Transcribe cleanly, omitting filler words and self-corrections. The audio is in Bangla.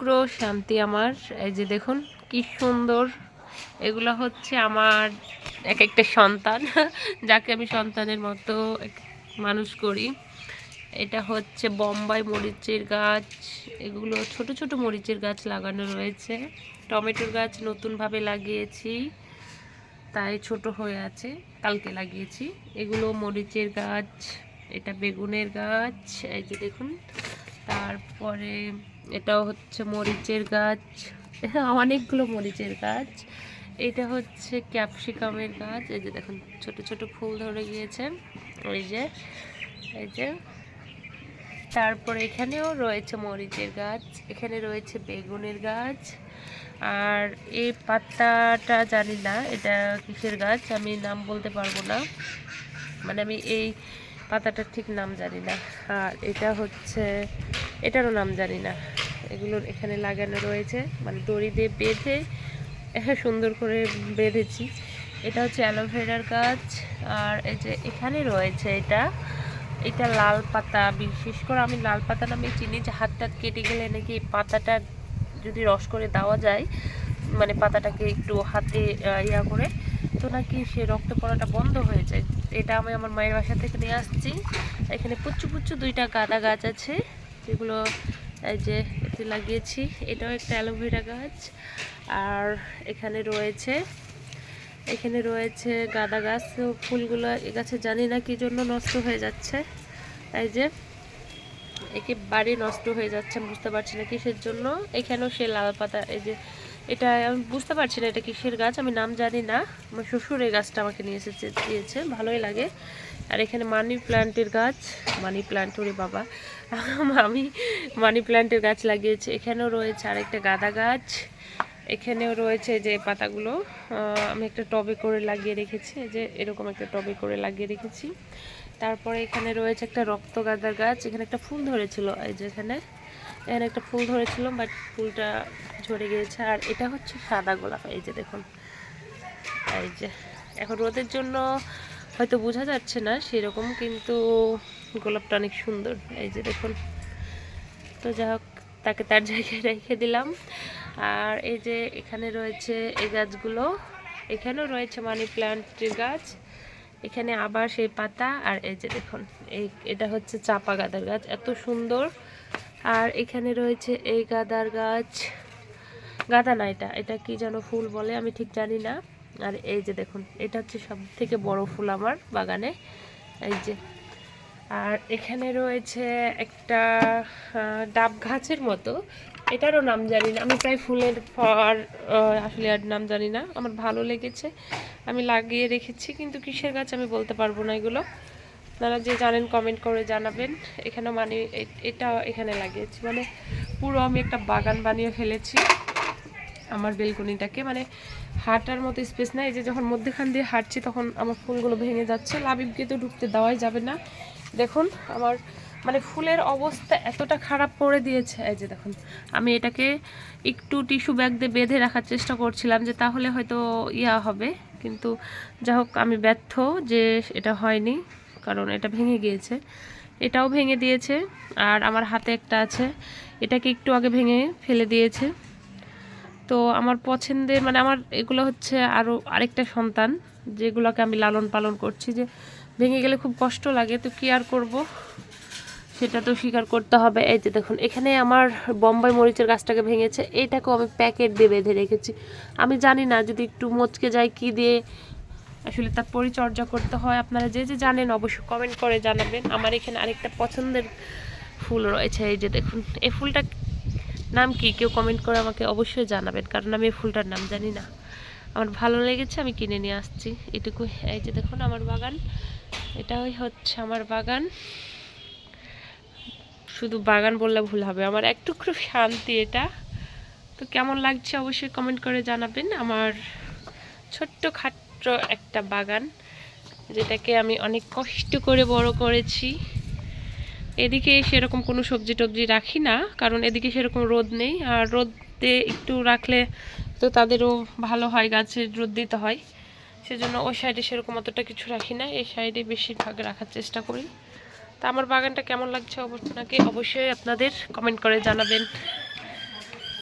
টুকরো শান্তি আমার। এই যে দেখুন কি সুন্দর, এগুলো হচ্ছে আমার এক একটা সন্তান যাকে আমি সন্তানের মতো মানুষ করি। এটা হচ্ছে বোম্বাই মরিচের গাছ, এগুলো ছোট ছোট মরিচের গাছ লাগানো রয়েছে। টমেটোর গাছ নতুনভাবে লাগিয়েছি, তাই ছোট হয়ে আছে, কালকে লাগিয়েছি। এগুলো মরিচের গাছ, এটা বেগুনের গাছ, এই যে দেখুন। তারপরে এটাও হচ্ছে মরিচের গাছ, অনেকগুলো মরিচের গাছ। এটা হচ্ছে ক্যাপসিকামের গাছ, এই যে দেখুন ছোট ছোট ফুল ধরে গিয়েছে, এই যে। তারপরে এখানেও রয়েছে মরিচের গাছ, এখানে রয়েছে বেগুনের গাছ। আর এই পাতাটা জানি না এটা কিসের গাছ, আমি নাম বলতে পারবো না, মানে আমি এই পাতাটার ঠিক নাম জানি না। আর এটা হচ্ছে, এটারও নাম জানি না। এগুলোর এখানে লাগানো রয়েছে, মানে দড়ি দিয়ে বেঁধে সুন্দর করে বেঁধেছি। এটা হচ্ছে অ্যালোভেরার গাছ। আর এই যে এখানে রয়েছে এটা লাল পাতা, বিশেষ করে আমি লাল পাতা নামে চিনি, যে হাত টাত কেটে গেলে নাকি এই পাতাটা যদি রস করে দেওয়া যায়, মানে পাতাটাকে একটু হাতে ইয়া করে, তো নাকি সে রক্ত পড়াটা বন্ধ হয়ে যায়। এটা আমি আমার মায়ের বাসা থেকে নিয়ে আসছি। এখানে পুচ্ছু পুচ্ছু দুইটা গাঁদা গাছ আছে, যেগুলো এই যে এতে লাগিয়েছি। এটাও একটা অ্যালোভেরা গাছ। আর এখানে রয়েছে গাঁদা গাছ। তো ফুলগুলো এ গাছে জানি না কি জন্য নষ্ট হয়ে যাচ্ছে, এই যে একেবারে নষ্ট হয়ে যাচ্ছে, আমি বুঝতে পারছি না কিসের জন্য। এখানেও সে লাল পাতা, এই যে এটা আমি বুঝতে পারছি না এটা কিসের গাছ, আমি নাম জানি না। আমার শ্বশুর এই গাছটা আমাকে নিয়ে এসেছে, দিয়েছে, ভালোই লাগে। আর এখানে মানি প্ল্যান্টের গাছ, মানি প্ল্যান্ট, ওরে বাবা, আমি মানি প্ল্যান্টের গাছ লাগিয়েছি। এখানেও রয়েছে আরেকটা গাঁদা গাছ, এখানেও রয়েছে যে পাতাগুলো আমি একটা টবে করে লাগিয়ে রেখেছি, যে এরকম একটা টবে করে লাগিয়ে রেখেছি। তারপরে এখানে রয়েছে একটা রক্তগাঁদার গাছ, এখানে একটা ফুল ধরেছিল, এই যে এখানে একটা ফুল ধরেছিল, বাট ফুলটা ঝরে গিয়েছে। আর এটা হচ্ছে সাদা গোলাপ, এই যে দেখুন, এই যে এখন রোদের জন্য হয়তো বোঝা যাচ্ছে না সেরকম, কিন্তু গোলাপটা অনেক সুন্দর, এই যে দেখুন। তো যাই হোক, তাকে তার জায়গায় রেখে দিলাম। আর এই যে এখানে রয়েছে এই গাছগুলো, এখানেও রয়েছে মানি প্ল্যান্টের গাছ, এখানে আবার সেই পাতা। আর এই যে দেখুন, এটা হচ্ছে চাপা গাঁদার গাছ, এত সুন্দর। আর এখানে রয়েছে এই গাঁদার গাছ, গাঁদা না, এটা কি যেন ফুল বলে, আমি ঠিক জানি না। আর এই যে দেখুন, এটা হচ্ছে সব থেকে বড় ফুল আমার বাগানে, এই যে। আর এখানে রয়েছে একটা ডাব গাছের মতো, এটারও নাম জানি না, আমি প্রায় ফুলের ফল আসলে আর নাম জানি না, আমার ভালো লেগেছে, আমি লাগিয়ে রেখেছি, কিন্তু কিসের গাছ আমি বলতে পারবো না। এগুলো আপনারা যে জানেন কমেন্ট করে জানাবেন। এখানে মানে এটা এখানে লাগিয়েছি, মানে পুরো আমি একটা বাগান বানিয়ে ফেলেছি আমার বেলকনিটাকে, মানে হাঁটার মতো স্পেস নাই। এই যে যখন মধ্যখান দিয়ে হাঁটছি তখন আমার ফুলগুলো ভেঙে যাচ্ছে, লাবিবকে তো ঢুকতে দেওয়াই যাবে না। দেখুন আমার মানে ফুলের অবস্থা এতটা খারাপ করে দিয়েছে, এই যে দেখুন। আমি এটাকে একটু টিস্যু ব্যাগ দিয়ে বেঁধে রাখার চেষ্টা করছিলাম, যে তাহলে হয়তো ইয়া হবে, কিন্তু যা হোক আমি ব্যর্থ যে এটা হয়নি, কারণ এটা ভেঙে গিয়েছে। এটাও ভেঙে দিয়েছে। আর আমার হাতে একটা আছে, এটাকে একটু আগে ভেঙে ফেলে দিয়েছে। তো আমার পছন্দের, মানে আমার এগুলো হচ্ছে আরেকটা সন্তান, যেগুলোকে আমি লালন পালন করছি, যে ভেঙে গেলে খুব কষ্ট লাগে, তো কি আর করব, সেটা তো স্বীকার করতে হবে। এই যে দেখুন, এখানে আমার বোম্বাই মরিচের গাছটাকে ভেঙেছে, এইটাকেও আমি প্যাকেট দিয়ে বেঁধে রেখেছি। আমি জানি না যদি একটু মচকে যায় কি দিয়ে আসলে তার পরিচর্যা করতে হয়, আপনারা যে যে জানেন অবশ্যই কমেন্ট করে জানাবেন। আমার এখানে আরেকটা পছন্দের ফুল রয়েছে, এই যে দেখুন, এই ফুলটা নাম কি কেউ কমেন্ট করে আমাকে অবশ্যই জানাবেন, কারণ আমি এই ফুলটার নাম জানি না, আমার ভালো লেগেছে, আমি কিনে নিয়ে আসছি, এটুকুই। এই যে দেখুন আমার বাগান, এটাই হচ্ছে আমার বাগান। শুধু বাগান বললে ভুল হবে, আমার একটু খুব শান্তি এটা। তো কেমন লাগছে অবশ্যই কমেন্ট করে জানাবেন। আমার ছোট্ট খাট্ট একটা বাগান, যেটাকে আমি অনেক কষ্ট করে বড় করেছি। এদিকে সেরকম কোনো সবজি টবজি রাখি না, কারণ এদিকে সেরকম রোদ নেই, আর রোদে একটু রাখলে তো তাদেরও ভালো হয়, গাছের রোদ দিতে হয়, সেজন্য ওই সাইডে সেরকম অতটা কিছু রাখি না, এই সাইডে বেশিরভাগ রাখার চেষ্টা করি। তা আমার বাগানটা কেমন লাগছে আপনাকে অবশ্যই আপনাদের কমেন্ট করে জানাবেন।